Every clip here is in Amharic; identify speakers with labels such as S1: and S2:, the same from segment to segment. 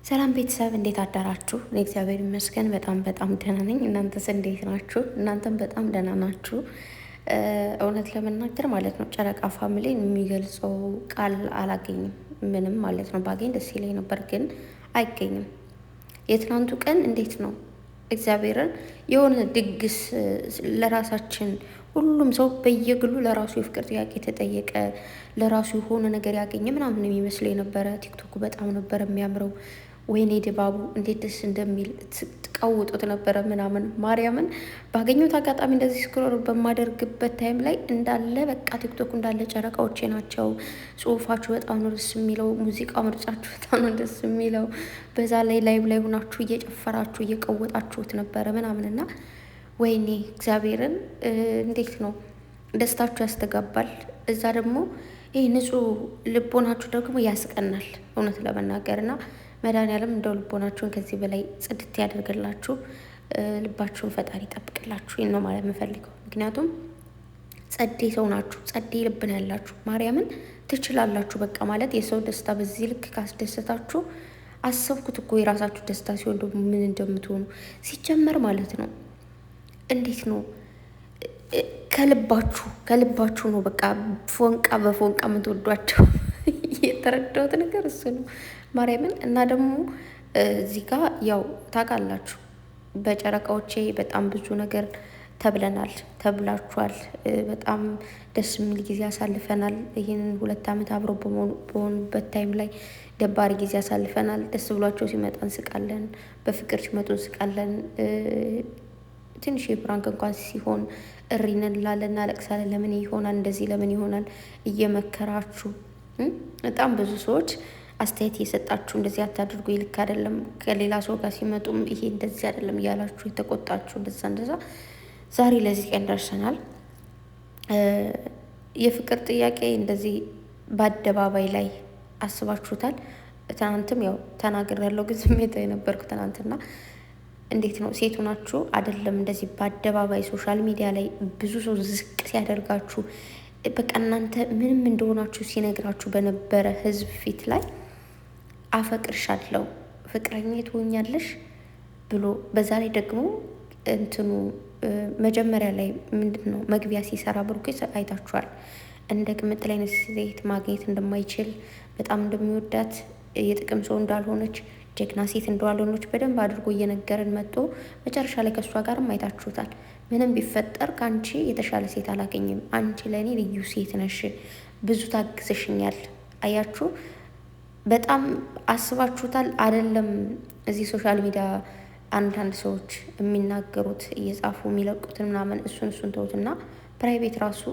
S1: ሰላም ቤተሰብ እንዴት አዳራችሁ? እኔ እግዚአብሔር ይመስገን በጣም ደህና ነኝ። እናንተስ እንዴት ናችሁ? እናንተም በጣም ደህና ናችሁ? እውነት ለመናገር ማለት ነው ጨረቃ ፋሚሊን የሚገልጸው ቃል አላገኝም ምንም ማለት ነው። ባገኝ ደስ ይለኝ ነበር ግን አይገኝም። የትናንቱ ቀን እንዴት ነው እግዚአብሔርን የሆነ ድግስ ለራሳችን ሁሉም ሰው በየግሉ ለራሱ የፍቅር ጥያቄ የተጠየቀ ለራሱ የሆነ ነገር ያገኘ ምናምን የሚመስለው የነበረ። ቲክቶኩ በጣም ነበር የሚያምረው። ወይኔ ድባቡ እንዴት ደስ እንደሚል ትቀውጡት ነበረ ምናምን። ማርያምን ባገኘሁት አጋጣሚ እንደዚህ ስክሮል በማደርግበት ታይም ላይ እንዳለ በቃ ቲክቶኩ እንዳለ ጨረቃዎቼ ናቸው። ጽሁፋችሁ በጣም ነው ደስ የሚለው። ሙዚቃ ምርጫችሁ በጣም ነው ደስ የሚለው። በዛ ላይ ላይቭ ላይ ሆናችሁ እየጨፈራችሁ እየቀወጣችሁት ነበረ ምናምን እና ወይኔ እግዚአብሔርን እንዴት ነው ደስታችሁ ያስተጋባል። እዛ ደግሞ ይህ ንጹህ ልቦናችሁ ደግሞ ያስቀናል እውነት ለመናገር እና መድኃኒዓለም እንደው ልቦናችሁን ከዚህ በላይ ጽድት ያደርግላችሁ፣ ልባችሁን ፈጣሪ ይጠብቅላችሁ። ይህን ነው ማለት የምፈልገው። ምክንያቱም ጸዴ ሰው ናችሁ፣ ጸዴ ልብ ነው ያላችሁ። ማርያምን ትችላላችሁ። በቃ ማለት የሰው ደስታ በዚህ ልክ ካስደሰታችሁ አሰብኩት እኮ የራሳችሁ ደስታ ሲሆን ደግሞ ምን እንደምትሆኑ ሲጀመር ማለት ነው። እንዴት ነው ከልባችሁ ነው በቃ ፎንቃ በፎንቃ የምትወዷቸው። የተረዳሁት ነገር እሱ ነው ማርያምን። እና ደግሞ እዚህ ጋር ያው ታውቃላችሁ በጨረቃዎቼ በጣም ብዙ ነገር ተብላችኋል። በጣም ደስ የሚል ጊዜ አሳልፈናል። ይህንን 2 ዓመት አብረው በሆኑበት ታይም ላይ ደባሪ ጊዜ አሳልፈናል። ደስ ብሏቸው ሲመጣ እንስቃለን፣ በፍቅር ሲመጡ እንስቃለን። ትንሽ የፕራንክ እንኳን ሲሆን እሪ እንላለን፣ እናለቅሳለን። ለምን ይሆናል እንደዚህ ለምን ይሆናል እየመከራችሁ በጣም ብዙ ሰዎች አስተያየት እየሰጣችሁ እንደዚህ አታድርጉ ይልክ አይደለም፣ ከሌላ ሰው ጋር ሲመጡም ይሄ እንደዚህ አይደለም እያላችሁ የተቆጣችሁ እንደዛ ዛሬ ለዚህ ቀን ደርሰናል። የፍቅር ጥያቄ እንደዚህ በአደባባይ ላይ አስባችሁታል። ትናንትም ያው ተናግሬያለሁ፣ ግን ስሜታዊ ነበርኩ ትናንትና። እንዴት ነው ሴቱ ናችሁ አይደለም እንደዚህ በአደባባይ ሶሻል ሚዲያ ላይ ብዙ ሰው ዝቅ ሲያደርጋችሁ በቃ እናንተ ምንም እንደሆናችሁ ሲነግራችሁ በነበረ ህዝብ ፊት ላይ አፈቅርሻለሁ ፍቅረኛ ትሆኛለሽ ብሎ በዛ ላይ ደግሞ እንትኑ መጀመሪያ ላይ ምንድን ነው መግቢያ ሲሰራ ብሩኬ አይታችኋል። እንደ ቅምጥል አይነት ሴት ማግኘት እንደማይችል በጣም እንደሚወዳት የጥቅም ሰው እንዳልሆነች ጀግና ሴት እንዳልሆነች በደንብ አድርጎ እየነገረን መጥቶ መጨረሻ ላይ ከእሷ ጋርም አይታችሁታል። ምንም ቢፈጠር ከአንቺ የተሻለ ሴት አላገኝም፣ አንቺ ለእኔ ልዩ ሴት ነሽ፣ ብዙ ታግዘሽኛል። አያችሁ በጣም አስባችሁታል አይደለም? እዚህ ሶሻል ሚዲያ አንዳንድ ሰዎች የሚናገሩት እየጻፉ የሚለቁትን ምናምን እሱን ተውትና ፕራይቬት ራሱ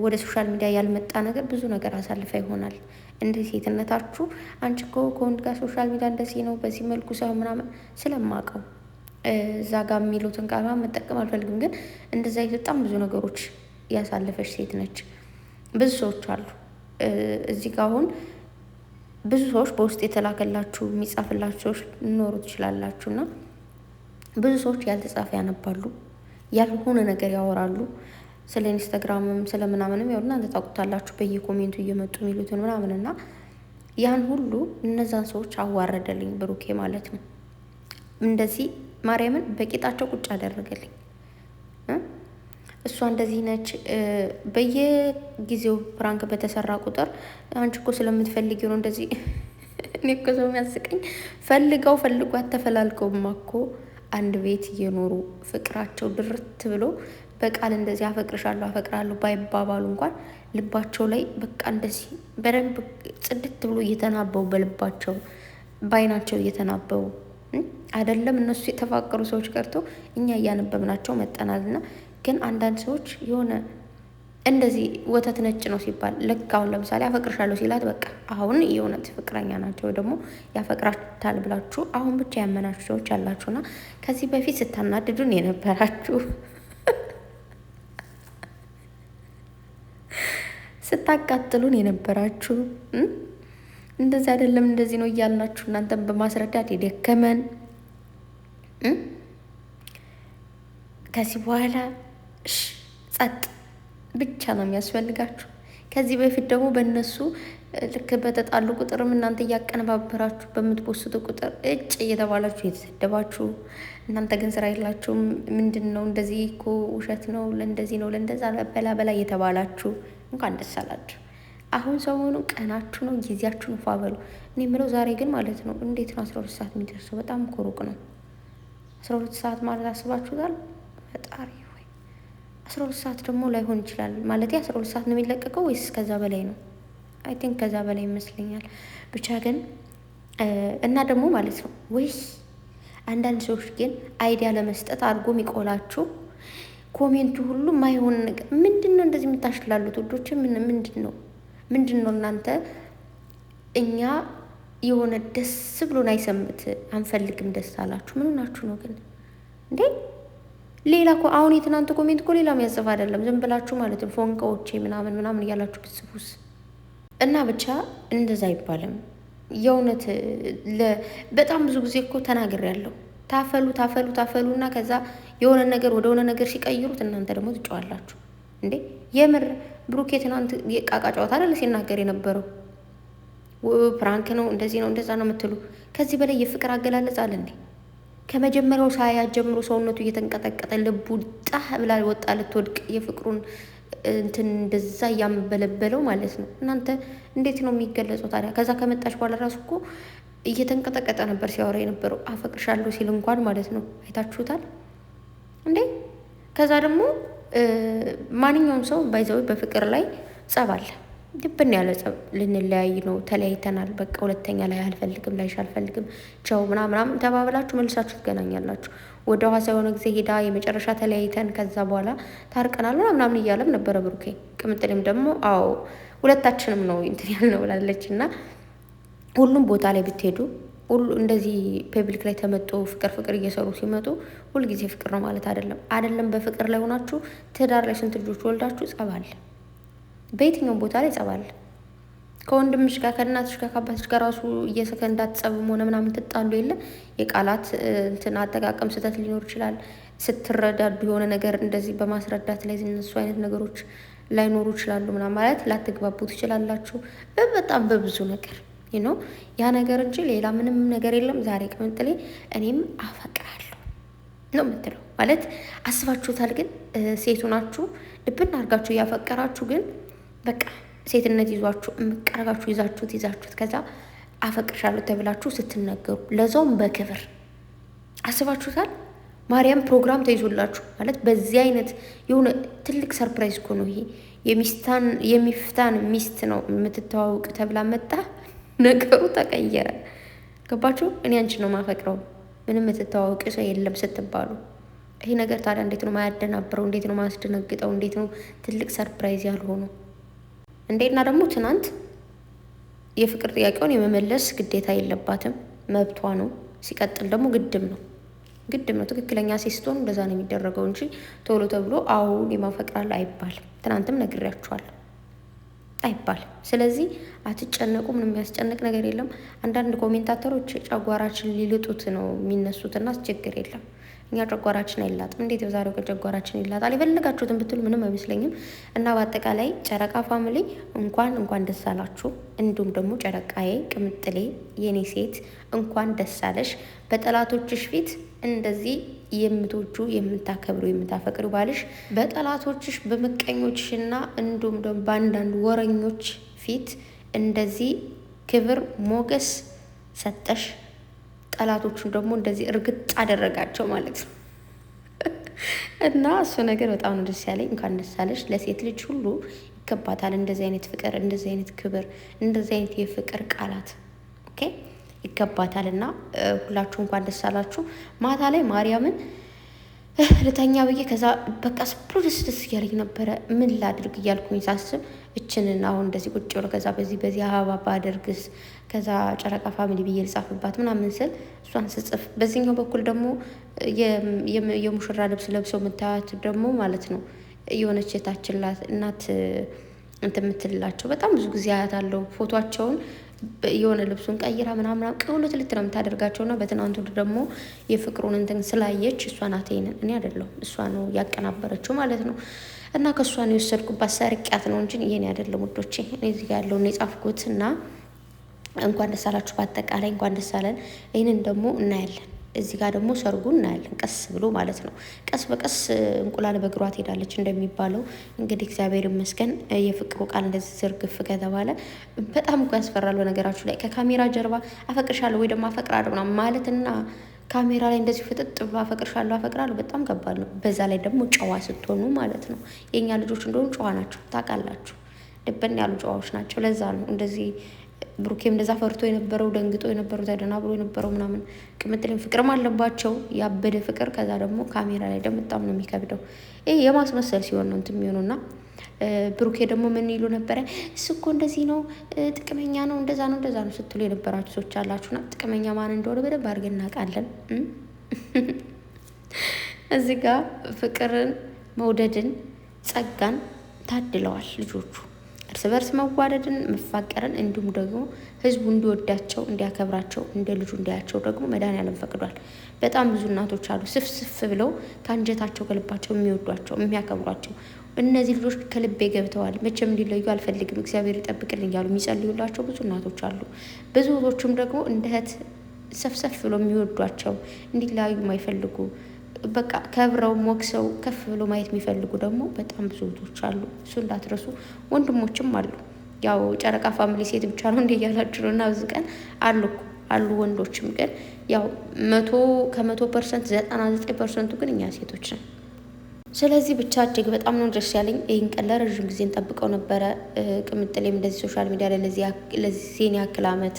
S1: ወደ ሶሻል ሚዲያ ያልመጣ ነገር ብዙ ነገር አሳልፈ ይሆናል። እንደ ሴትነታችሁ አንቺ እኮ ከወንድ ጋር ሶሻል ሚዲያ እንደዚህ ነው በዚህ መልኩ ሰው ምናምን ስለማቀው እዛ ጋር የሚሉትን ቃል መጠቀም አልፈልግም፣ ግን እንደዛ በጣም ብዙ ነገሮች ያሳለፈች ሴት ነች። ብዙ ሰዎች አሉ እዚህ ጋር አሁን ብዙ ሰዎች በውስጥ የተላከላችሁ የሚጻፍላችሁ ሰዎች ሊኖሩ ትችላላችሁ። እና ብዙ ሰዎች ያልተጻፈ ያነባሉ፣ ያልሆነ ነገር ያወራሉ። ስለ ኢንስታግራምም ስለ ምናምንም ያው እናንተ ታውቁታላችሁ፣ በየኮሜንቱ እየመጡ የሚሉትን ምናምን እና ያን ሁሉ እነዛን ሰዎች አዋረደልኝ ብሩኬ ማለት ነው። እንደዚህ ማርያምን በቂጣቸው ቁጭ አደረገልኝ። እሷ እንደዚህ ነች። በየጊዜው ፕራንክ በተሰራ ቁጥር አንቺ እኮ ስለምትፈልጊው ነው እንደዚህ። እኔ እኮ ሰው የሚያስቀኝ ፈልጓት ተፈላልገውማ እኮ አንድ ቤት እየኖሩ ፍቅራቸው ድርት ብሎ በቃል እንደዚህ አፈቅራለሁ ባይባባሉ እንኳን ልባቸው ላይ በቃ እንደዚህ በደንብ ጽድት ብሎ እየተናበቡ በልባቸው በአይናቸው እየተናበቡ አይደለም እነሱ የተፋቀሩ ሰዎች ቀርቶ እኛ እያነበብናቸው መጠናልና። ግን አንዳንድ ሰዎች የሆነ እንደዚህ ወተት ነጭ ነው ሲባል ልክ አሁን ለምሳሌ አፈቅርሻለሁ ሲላት በቃ አሁን የእውነት ፍቅረኛ ናቸው ደግሞ ያፈቅራታል ብላችሁ አሁን ብቻ ያመናችሁ ሰዎች አላችሁና ከዚህ በፊት ስታናድዱን የነበራችሁ ስታቃጥሉን የነበራችሁ እንደዚህ አይደለም እንደዚህ ነው እያልናችሁ እናንተን በማስረዳት የደከመን ከዚህ በኋላ ጸጥ ብቻ ነው የሚያስፈልጋችሁ። ከዚህ በፊት ደግሞ በእነሱ ልክ በተጣሉ ቁጥርም እናንተ እያቀነባበራችሁ በምትፖስቱ ቁጥር እጭ እየተባላችሁ እየተሰደባችሁ፣ እናንተ ግን ስራ የላችሁም። ምንድን ነው እንደዚህ እኮ ውሸት ነው፣ ለእንደዚህ ነው፣ ለእንደዛ በላ እየተባላችሁ እንኳን ደስ አላችሁ። አሁን ሰሞኑ ቀናችሁ ነው፣ ጊዜያችሁን ፏ በሉ። እኔ የምለው ዛሬ ግን ማለት ነው እንዴት ነው 12 ሰዓት የሚደርሰው? በጣም እኮ ሩቅ ነው። 12 ሰዓት ማለት አስባችሁታል? ፈጣሪ ወይ 12 ሰዓት ደግሞ ላይሆን ይችላል ማለት 12 ሰዓት ነው የሚለቀቀው ወይስ ከዛ በላይ ነው? አይ ቲንክ ከዛ በላይ ይመስለኛል። ብቻ ግን እና ደግሞ ማለት ነው ወይስ አንዳንድ ሰዎች ግን አይዲያ ለመስጠት አድርጎ የሚቆላችሁ ኮሜንቱ ሁሉ ማይሆን ነገር ምንድን ነው እንደዚህ የምታሽላሉት ውዶች? ምንድን ነው እናንተ? እኛ የሆነ ደስ ብሎን አይሰምት አንፈልግም። ደስ አላችሁ ምን ናችሁ ነው ግን እንዴ? ሌላ እኮ አሁን የትናንት ኮሜንት እኮ ሌላ የሚያጽፍ አይደለም። ዝም ብላችሁ ማለት ነው ፎንቃዎቼ ምናምን እያላችሁ ብጽፉስ እና ብቻ እንደዛ አይባልም። የእውነት በጣም ብዙ ጊዜ እኮ ተናግሬያለሁ። ታፈሉ እና ከዛ የሆነ ነገር ወደ ሆነ ነገር ሲቀይሩት እናንተ ደግሞ ትጨዋላችሁ እንዴ። የምር ብሩኬ ትናንት የቃቃ ጨዋታ አይደል ሲናገር የነበረው? ፕራንክ ነው እንደዚህ ነው እንደዛ ነው የምትሉ ከዚህ በላይ የፍቅር አገላለጽ አለ እንዴ? ከመጀመሪያው ሳያት ጀምሮ ሰውነቱ እየተንቀጠቀጠ ልቡ ጣህ ብላ ወጣ ልትወድቅ የፍቅሩን እንትን እንደዛ እያንበለበለው ማለት ነው። እናንተ እንዴት ነው የሚገለጸው ታዲያ? ከዛ ከመጣች በኋላ ራሱ እኮ እየተንቀጠቀጠ ነበር ሲያወራ የነበረው አፈቅርሻለሁ ሲል እንኳን ማለት ነው። አይታችሁታል እንዴ? ከዛ ደግሞ ማንኛውም ሰው ባይዘው በፍቅር ላይ ጸብ አለ። ድብን ያለ ጸብ ልንለያይ ነው ተለያይተናል፣ በቃ ሁለተኛ ላይ አልፈልግም ላይሽ አልፈልግም ቻው ምናምን ተባብላችሁ መልሳችሁ ትገናኛላችሁ። ወደ ኋላ የሆነ ጊዜ ሄዳ የመጨረሻ ተለያይተን ከዛ በኋላ ታርቀናል ምናምን እያለም ነበረ ብሩኬ። ቅምጥሌም ደግሞ አዎ ሁለታችንም ነው እንትን ያልነው ብላለች። እና ሁሉም ቦታ ላይ ብትሄዱ ሁሉ እንደዚህ ፐብሊክ ላይ ተመጡ ፍቅር እየሰሩ ሲመጡ ሁልጊዜ ፍቅር ነው ማለት አይደለም። በፍቅር ላይ ሆናችሁ ትዳር ላይ ስንት ልጆች ወልዳችሁ ጸባል፣ በየትኛውም ቦታ ላይ ጸባል። ከወንድምሽ ጋር ከእናትሽ ጋር ከአባትሽ ጋር ራሱ እየሰከንዳት ጸብም ሆነ ምናምን ትጣሉ የለ የቃላት እንትን አጠቃቀም ስህተት ሊኖር ይችላል። ስትረዳዱ የሆነ ነገር እንደዚህ በማስረዳት ላይ እነሱ አይነት ነገሮች ላይኖሩ ይችላሉ ምናምን ማለት ላትግባቡ ትችላላችሁ። በጣም በብዙ ነገር ነው ያ ነገር እንጂ ሌላ ምንም ነገር የለም። ዛሬ ቅምጥሌ እኔም አፈቅራለሁ ነው የምትለው ማለት አስባችሁታል። ግን ሴቱ ናችሁ ልብን አድርጋችሁ እያፈቀራችሁ ግን በቃ ሴትነት ይዟችሁ እምቀረጋችሁ ይዛችሁት ከዛ አፈቅርሻለሁ ተብላችሁ ስትነገሩ ለዛውም በክብር አስባችሁታል። ማርያም ፕሮግራም ተይዞላችሁ ማለት በዚህ አይነት የሆነ ትልቅ ሰርፕራይዝ እኮ ነው ይሄ። የሚፍታን ሚስት ነው የምትተዋውቅ ተብላ መጣ፣ ነገሩ ተቀየረ። ገባችሁ? እኔ አንቺን ነው ማፈቅረው ምንም የምትተዋውቅ ሰው የለም ስትባሉ ይሄ ነገር ታዲያ እንዴት ነው ማያደናብረው? እንዴት ነው ማያስደነግጠው? እንዴት ነው ትልቅ ሰርፕራይዝ ያልሆነው? እንዴና ደግሞ ትናንት የፍቅር ጥያቄውን የመመለስ ግዴታ የለባትም መብቷ ነው። ሲቀጥል ደግሞ ግድም ነው። ትክክለኛ ሴት ስትሆን እንደዛ ነው የሚደረገው እንጂ ቶሎ ተብሎ አሁን የማፈቅራለሁ አይባልም። ትናንትም ነግሬያችኋለሁ አይባልም። ስለዚህ አትጨነቁ። ምንም የሚያስጨንቅ ነገር የለም። አንዳንድ ኮሜንታተሮች ጨጓራችን ሊልጡት ነው የሚነሱትና ችግር የለም። እኛ ጨጓራችን አይላጥም። እንዴት በዛሬው ቀን ጨጓራችን ይላጣል? የፈለጋችሁትን ብትሉ ምንም አይመስለኝም። እና በአጠቃላይ ጨረቃ ፋሚሊ እንኳን ደስ አላችሁ። እንዲሁም ደግሞ ጨረቃዬ ቅምጥሌ የኔ ሴት እንኳን ደስ አለሽ። በጠላቶችሽ ፊት እንደዚህ የምትወጁ የምታከብሩ የምታፈቅሩ ባልሽ በጠላቶችሽ በምቀኞችሽና እንዲሁም ደግሞ በአንዳንድ ወረኞች ፊት እንደዚህ ክብር ሞገስ ሰጠሽ። ጠላቶቹን ደግሞ እንደዚህ እርግጥ አደረጋቸው ማለት ነው። እና እሱ ነገር በጣም ነው ደስ ያለኝ። እንኳን ደስ አለሽ። ለሴት ልጅ ሁሉ ይገባታል እንደዚህ አይነት ፍቅር፣ እንደዚህ አይነት ክብር፣ እንደዚህ አይነት የፍቅር ቃላት ኦኬ ይገባታል። እና ሁላችሁ እንኳን ደስ አላችሁ። ማታ ላይ ማርያምን ልተኛ ብዬ ከዛ በቃ ስብሎ ደስ እያለኝ ነበረ። ምን ላድርግ እያልኩኝ ሳስብ እችንን አሁን እንደዚህ ቁጭ ብሎ ከዛ በዚህ አበባ ባደርግስ ከዛ ጨረቃ ፋሚሊ ብዬ ልጻፍባት ምናምን ስል እሷን ስጽፍ በዚህኛው በኩል ደግሞ የሙሽራ ልብስ ለብሰው የምታዩት ደግሞ ማለት ነው የሆነች የታችላት እናት እንትን የምትልላቸው በጣም ብዙ ጊዜ አያታለሁ ፎቶቸውን የሆነ ልብሱን ቀይራ ምናምን ቅውለት ልት ነው የምታደርጋቸው። እና በትናንቱ ደግሞ የፍቅሩን እንትን ስላየች እሷ ናት ይሄንን እኔ አይደለሁም እሷ ነው ያቀናበረችው ማለት ነው። እና ከእሷን የወሰድኩባት ሰርቂያት ነው እንጂ ይሄን አይደለም ውዶቼ። እኔ እዚህ ጋር ያለውን የጻፍኩት እና እንኳን ደስ አላችሁ። በአጠቃላይ እንኳን ደስ አለን። ይህንን ደግሞ እናያለን። እዚህ ጋር ደግሞ ሰርጉ እናያለን፣ ቀስ ብሎ ማለት ነው። ቀስ በቀስ እንቁላል በእግሯ ትሄዳለች እንደሚባለው እንግዲህ እግዚአብሔር ይመስገን። የፍቅሩ ቃል እንደዚህ ዝርግፍ ከተባለ በጣም እኮ ያስፈራል። በነገራችሁ ላይ ከካሜራ ጀርባ አፈቅርሻለሁ ወይ ደግሞ አፈቅራለሁ ምናምን ማለትና ካሜራ ላይ እንደዚህ ፍጥጥ ብሎ አፈቅራለሁ በጣም ከባድ ነው። በዛ ላይ ደግሞ ጨዋ ስትሆኑ ማለት ነው። የእኛ ልጆች እንደሆኑ ጨዋ ናቸው ታውቃላችሁ። ድብን ያሉ ጨዋዎች ናቸው። ለዛ ነው እንደዚህ ብሩኬም እንደዛ ፈርቶ የነበረው ደንግጦ የነበረው ተደናብሮ የነበረው ምናምን። ቅምጥሌም ፍቅርም አለባቸው ያበደ ፍቅር። ከዛ ደግሞ ካሜራ ላይ ደግሞ በጣም ነው የሚከብደው። ይሄ የማስመሰል ሲሆን ነው እንትን የሚሆኑና ብሩኬ ደግሞ ምን ይሉ ነበረ? እሱ እኮ እንደዚህ ነው፣ ጥቅመኛ ነው፣ እንደዛ ነው ስትሉ የነበራችሁ ሰዎች አላችሁና ጥቅመኛ ማን እንደሆነ በደንብ አድርገን እናውቃለን። እዚህ ጋር ፍቅርን፣ መውደድን፣ ጸጋን ታድለዋል ልጆቹ። እርስ በርስ መዋደድን፣ መፋቀርን እንዲሁም ደግሞ ህዝቡ እንዲወዳቸው እንዲያከብራቸው እንደ ልጁ እንዲያቸው ደግሞ መድኃኒዓለም ፈቅዷል። በጣም ብዙ እናቶች አሉ ስፍስፍ ብለው ከአንጀታቸው ከልባቸው የሚወዷቸው የሚያከብሯቸው። እነዚህ ልጆች ከልቤ ገብተዋል፣ መቼም እንዲለዩ አልፈልግም፣ እግዚአብሔር ይጠብቅልኝ እያሉ የሚጸልዩላቸው ብዙ እናቶች አሉ። ብዙዎቹም ደግሞ እንደ እህት ሰፍሰፍ ብለው የሚወዷቸው እንዲለያዩ የማይፈልጉ በቃ ከብረው ሞክሰው ከፍ ብሎ ማየት የሚፈልጉ ደግሞ በጣም ብዙ እህቶች አሉ። እሱ እንዳትረሱ። ወንድሞችም አሉ። ያው ጨረቃ ፋሚሊ ሴት ብቻ ነው እንደ እያላችሁ ነው። እና ብዙ ቀን አሉ ወንዶችም፣ ግን ያው 100% 99% ግን እኛ ሴቶች ነን። ስለዚህ ብቻ እጅግ በጣም ነው ደስ ያለኝ። ይህን ቀን ለረዥም ጊዜ እንጠብቀው ነበረ። ቅምጥሌም እንደዚህ ሶሻል ሚዲያ ላይ ለዚህን ያክል አመት፣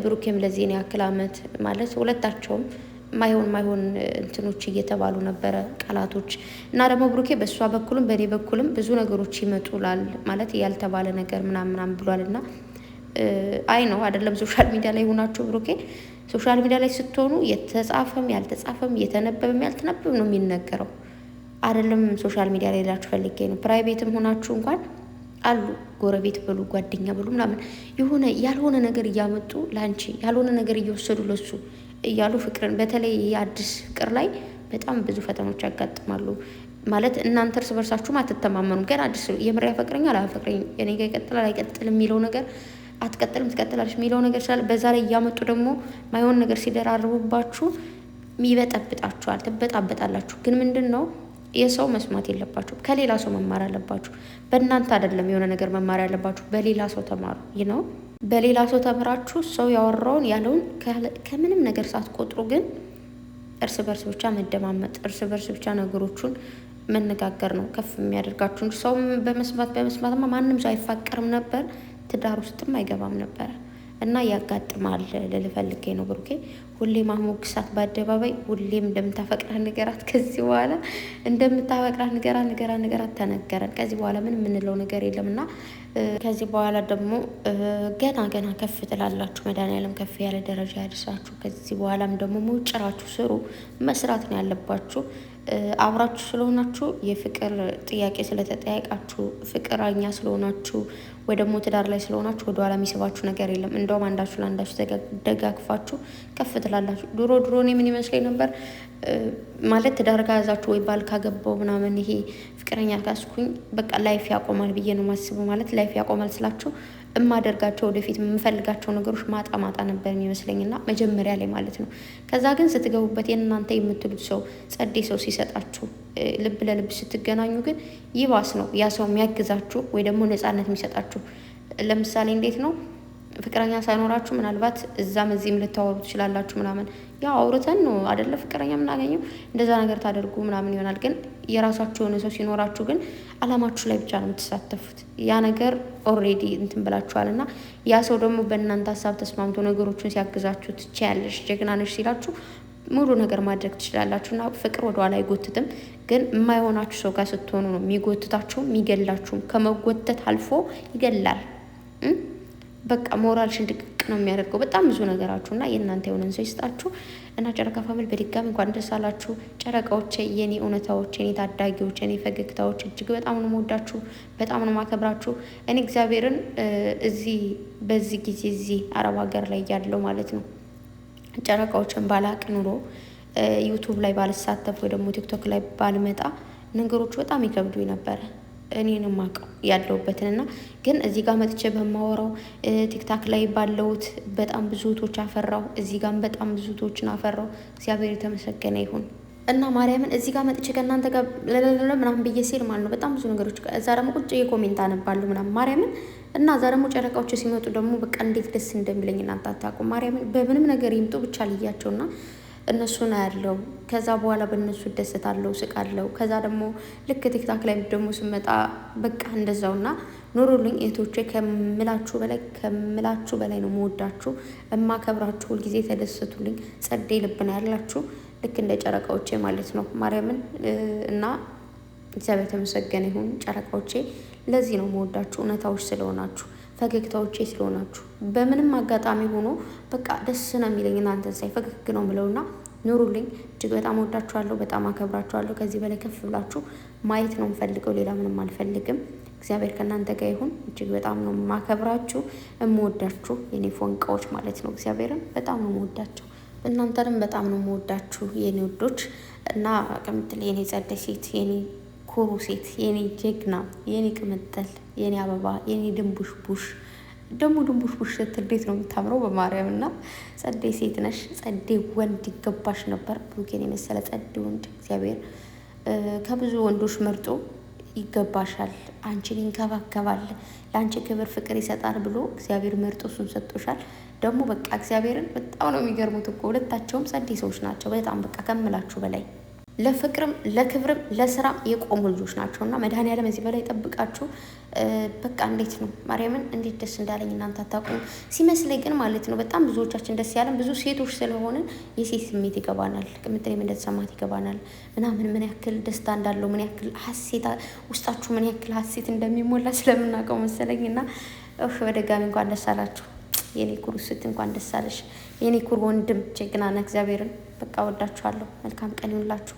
S1: ብሩኬም ለዚህን ያክል አመት ማለት ሁለታቸውም ማይሆን እንትኖች እየተባሉ ነበረ ቃላቶች። እና ደግሞ ብሩኬ በእሷ በኩልም በእኔ በኩልም ብዙ ነገሮች ይመጡላል ማለት ያልተባለ ነገር ምናምን ብሏል። እና አይ ነው አይደለም ሶሻል ሚዲያ ላይ ሆናችሁ ብሩኬ ሶሻል ሚዲያ ላይ ስትሆኑ የተጻፈም ያልተጻፈም የተነበበም ያልተነበበም ነው የሚነገረው። አይደለም ሶሻል ሚዲያ ላይ ላችሁ ፈልጌ ነው። ፕራይቬትም ሆናችሁ እንኳን አሉ ጎረቤት ብሉ ጓደኛ ብሉ ምናምን የሆነ ያልሆነ ነገር እያመጡ ላንቺ ያልሆነ ነገር እየወሰዱ ለሱ እያሉ ፍቅርን በተለይ የአዲስ ፍቅር ላይ በጣም ብዙ ፈተኖች ያጋጥማሉ። ማለት እናንተ እርስ በርሳችሁም አትተማመኑም። ገና አዲስ የምር ያፈቅረኛል አላፈቅረኝ እኔ ጋር ይቀጥላል አይቀጥልም የሚለው ነገር አትቀጥልም ትቀጥላለች የሚለው ነገር ስላለ በዛ ላይ እያመጡ ደግሞ ማይሆን ነገር ሲደራርቡባችሁ ይበጠብጣችኋል፣ ትበጣበጣላችሁ። ግን ምንድን ነው የሰው መስማት የለባችሁ። ከሌላ ሰው መማር አለባችሁ። በእናንተ አይደለም የሆነ ነገር መማር ያለባችሁ፣ በሌላ ሰው ተማሩ ነው። በሌላ ሰው ተምራችሁ ሰው ያወራውን ያለውን ከምንም ነገር ሳትቆጥሩ ግን እርስ በርስ ብቻ መደማመጥ፣ እርስ በርስ ብቻ ነገሮቹን መነጋገር ነው ከፍ የሚያደርጋችሁ እንጂ ሰው በመስማትማ ማንም ሰው አይፋቀርም ነበር፣ ትዳር ውስጥም አይገባም ነበረ። እና ያጋጥማል ልልፈልጌ ነው ብሩኬ። ሁሌም ማሞግሳት በአደባባይ ሁሌም እንደምታፈቅራት ንገራት። ከዚህ በኋላ እንደምታፈቅራት ንገራት ተነገረን። ከዚህ በኋላ ምን የምንለው ነገር የለም። እና ከዚህ በኋላ ደግሞ ገና ከፍ ትላላችሁ። መድኃኒዓለም ከፍ ያለ ደረጃ ያደርሳችሁ። ከዚህ በኋላም ደግሞ ሞጭራችሁ ስሩ። መስራት ነው ያለባችሁ። አብራችሁ ስለሆናችሁ የፍቅር ጥያቄ ስለተጠያቃችሁ ፍቅረኛ ስለሆናችሁ ወይ ደግሞ ትዳር ላይ ስለሆናችሁ ወደኋላ የሚስባችሁ ነገር የለም። እንደውም አንዳችሁ ለአንዳችሁ ደጋግፋችሁ ከፍ ትላላችሁ። ድሮ እኔ ምን ይመስለኝ ነበር ማለት ትዳር ከያዛችሁ ወይ ባል ካገባው ምናምን ይሄ ፍቅረኛ ካስኩኝ በቃ ላይፍ ያቆማል ብዬ ነው ማስበው። ማለት ላይፍ ያቆማል ስላችሁ እማደርጋቸው ወደፊት የምፈልጋቸው ነገሮች ማጣ ነበር የሚመስለኝና መጀመሪያ ላይ ማለት ነው። ከዛ ግን ስትገቡበት የእናንተ የምትሉት ሰው ጸዴ ሰው ሲሰጣችሁ ልብ ለልብ ስትገናኙ ግን ይባስ ነው ያ ሰው የሚያግዛችሁ ወይ ደግሞ ነፃነት የሚሰጣችሁ። ለምሳሌ እንዴት ነው ፍቅረኛ ሳይኖራችሁ ምናልባት እዛም እዚህም ልታወሩ ትችላላችሁ ምናምን። ያው አውርተን ነው አይደለ ፍቅረኛ የምናገኘው እንደዛ ነገር ታደርጉ ምናምን ይሆናል። ግን የራሳችሁ የሆነ ሰው ሲኖራችሁ ግን አላማችሁ ላይ ብቻ ነው የምትሳተፉት። ያ ነገር ኦልሬዲ እንትን ብላችኋል። እና ያ ሰው ደግሞ በእናንተ ሀሳብ ተስማምቶ ነገሮችን ሲያግዛችሁ ትችያለሽ፣ ጀግና ነሽ ሲላችሁ ሙሉ ነገር ማድረግ ትችላላችሁ። እና ፍቅር ወደኋላ አይጎትትም። ግን የማይሆናችሁ ሰው ጋር ስትሆኑ ነው የሚጎትታችሁም የሚገላችሁም። ከመጎተት አልፎ ይገላል። በቃ ሞራልሽን ድቅቅ ነው የሚያደርገው በጣም ብዙ ነገራችሁ። እና የእናንተ የሆነን ሰው ይስጣችሁ። እና ጨረቃ ፋሚሊ በድጋሚ እንኳን ደስ አላችሁ። ጨረቃዎች፣ የኔ እውነታዎች፣ የኔ ታዳጊዎች፣ የኔ ፈገግታዎች እጅግ በጣም ነው የምወዳችሁ፣ በጣም ነው ማከብራችሁ። እኔ እግዚአብሔርን በዚህ ጊዜ እዚህ አረብ ሀገር ላይ ያለው ማለት ነው ጨረቃዎችን ባላቅ ኑሮ ዩቱብ ላይ ባልሳተፍ ወይ ደግሞ ቲክቶክ ላይ ባልመጣ ነገሮቹ በጣም ይከብዱ ነበረ። እኔንም አውቀው ያለሁበትን እና ግን እዚህ ጋር መጥቼ በማወራው ቲክታክ ላይ ባለውት በጣም ብዙ እህቶች አፈራው። እዚህ ጋር በጣም ብዙ እህቶችን አፈራው። እግዚአብሔር የተመሰገነ ይሁን እና ማርያምን እዚህ ጋር መጥቼ ከእናንተ ጋር ምናምን ብዬ ሲል ማለት ነው በጣም ብዙ ነገሮች እዛ ደግሞ ቁጭ የኮሜንት አነባለሁ ምናምን ማርያምን እና እዛ ደግሞ ጨረቃዎች ሲመጡ ደግሞ በቃ እንዴት ደስ እንደሚለኝ እናንተ አታውቁም። ማርያምን በምንም ነገር ይምጡ ብቻ ልያቸውና እነሱን አያለው። ከዛ በኋላ በእነሱ እደሰታለሁ፣ ስቃለሁ። ከዛ ደግሞ ልክ ቲክታክ ላይ ደግሞ ስመጣ በቃ እንደዛውና ኑሩልኝ እህቶቼ። ከምላችሁ በላይ ነው መወዳችሁ፣ እማከብራችሁ። ሁልጊዜ ተደሰቱልኝ። ጸዴ ልብ ነው ያላችሁ ልክ እንደ ጨረቃዎቼ ማለት ነው ማርያምን እና እግዚአብሔር የተመሰገነ ይሁን ጨረቃዎቼ። ለዚህ ነው መወዳችሁ፣ እውነታዎች ስለሆናችሁ፣ ፈገግታዎቼ ስለሆናችሁ። በምንም አጋጣሚ ሆኖ በቃ ደስ ነው የሚለኝ እናንተን ሳይ ፈገግ ነው ምለውና ኑሩልኝ። እጅግ በጣም ወዳችኋለሁ፣ በጣም አከብራችኋለሁ። ከዚህ በላይ ከፍ ብላችሁ ማየት ነው የምፈልገው፣ ሌላ ምንም አልፈልግም። እግዚአብሔር ከእናንተ ጋር ይሁን። እጅግ በጣም ነው ማከብራችሁ፣ እምወዳችሁ የኔ ፎንቃዎች ማለት ነው። እግዚአብሔርን በጣም ነው የምወዳቸው፣ እናንተንም በጣም ነው የምወዳችሁ የኔ ውዶች እና ቅምጥል የኔ ጸደይ ሴት፣ የኔ ኩሩ ሴት፣ የኔ ጀግና፣ የኔ ቅምጥል፣ የኔ አበባ፣ የኔ ድንቡሽቡሽ። ደግሞ ድንቡሽቡሽ ስትል እንዴት ነው የምታምረው በማርያም እና ጸደይ ሴት ነሽ። ጸደይ ወንድ ይገባሽ ነበር። ብሩኬን የመሰለ ጸደይ ወንድ እግዚአብሔር ከብዙ ወንዶች መርጦ ይገባሻል። አንቺን ይንከባከባል፣ ለአንቺ ክብር ፍቅር ይሰጣል ብሎ እግዚአብሔር መርጦ እሱን ሰጥቶሻል። ደግሞ በቃ እግዚአብሔርን በጣም ነው የሚገርሙት እኮ ሁለታቸውም ጸደይ ሰዎች ናቸው። በጣም በቃ ከምላችሁ በላይ ለፍቅርም ለክብርም ለስራም የቆሙ ልጆች ናቸው እና መድኃኒዓለም እዚህ በላይ ጠብቃችሁ። በቃ እንዴት ነው ማርያምን እንዴት ደስ እንዳለኝ እናንተ አታውቁም። ሲመስለኝ ግን ማለት ነው በጣም ብዙዎቻችን ደስ ያለን ብዙ ሴቶች ስለሆንን የሴት ስሜት ይገባናል። ቅምጥሌም እንደተሰማት ይገባናል ምናምን ምን ያክል ደስታ እንዳለው ምን ያክል ሀሴት ውስጣችሁ ምን ያክል ሀሴት እንደሚሞላ ስለምናውቀው መሰለኝ እና በድጋሚ እንኳን ደስ አላችሁ የኔ ኩሩ ስት፣ እንኳን ደስ አለሽ የኔ ኩሩ ወንድም። ጀግና ነህ። እግዚአብሔርን በቃ ወዳችኋለሁ። መልካም ቀን ይሁንላችሁ።